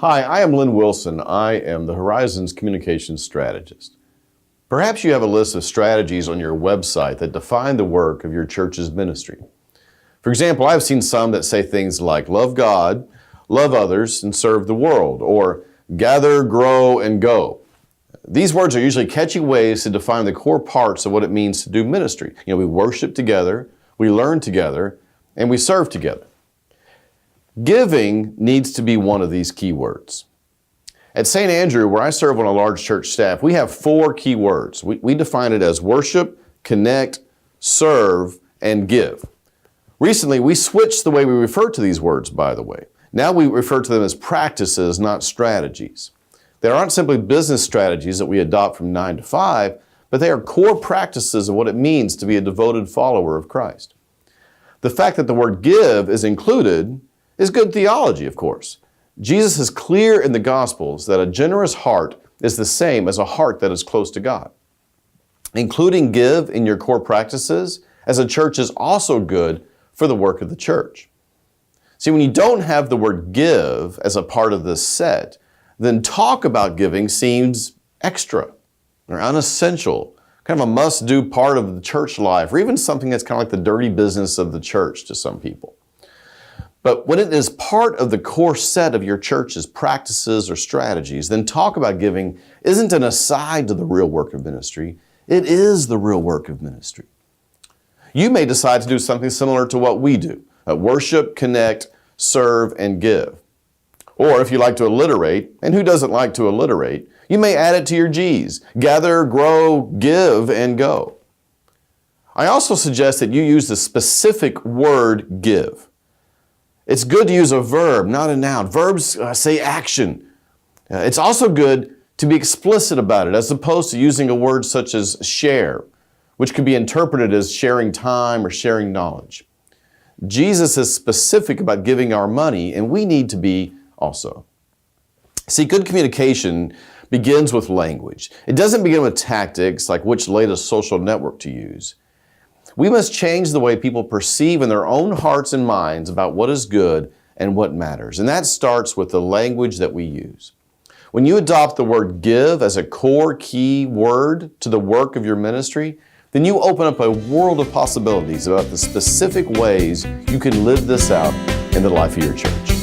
Hi, I am Lynn Wilson. I am the Horizons Communications Strategist. Perhaps you have a list of strategies on your website that define the work of your church's ministry. For example, I've seen some that say things like love God, love others, and serve the world, or gather, grow, and go. These words are usually catchy ways to define the core parts of what it means to do ministry. We worship together, we learn together, and we serve together. Giving needs to be one of these key words. At St. Andrew, where I serve on a large church staff, we have 4 key words. We define it as worship, connect, serve, and give. Recently, we switched the way we refer to these words, by the way. Now we refer to them as practices, not strategies. They aren't simply business strategies that we adopt from 9 to 5, but they are core practices of what it means to be a devoted follower of Christ. The fact that the word give is included is good theology, of course. Jesus is clear in the Gospels that a generous heart is the same as a heart that is close to God. Including give in your core practices as a church is also good for the work of the church. See, when you don't have the word give as a part of this set, then talk about giving seems extra or unessential, kind of a must-do part of the church life, or even something that's kind of like the dirty business of the church to some people. But when it is part of the core set of your church's practices or strategies, then talk about giving isn't an aside to the real work of ministry. It is the real work of ministry. You may decide to do something similar to what we do. Worship, connect, serve, and give. Or if you like to alliterate, and who doesn't like to alliterate, you may add it to your G's. Gather, grow, give, and go. I also suggest that you use the specific word give. It's good to use a verb, not a noun. Verbs say action. It's also good to be explicit about it, as opposed to using a word such as share, which could be interpreted as sharing time or sharing knowledge. Jesus is specific about giving our money, and we need to be also. See, good communication begins with language. It doesn't begin with tactics like which latest social network to use. We must change the way people perceive in their own hearts and minds about what is good and what matters. And that starts with the language that we use. When you adopt the word give as a core key word to the work of your ministry, then you open up a world of possibilities about the specific ways you can live this out in the life of your church.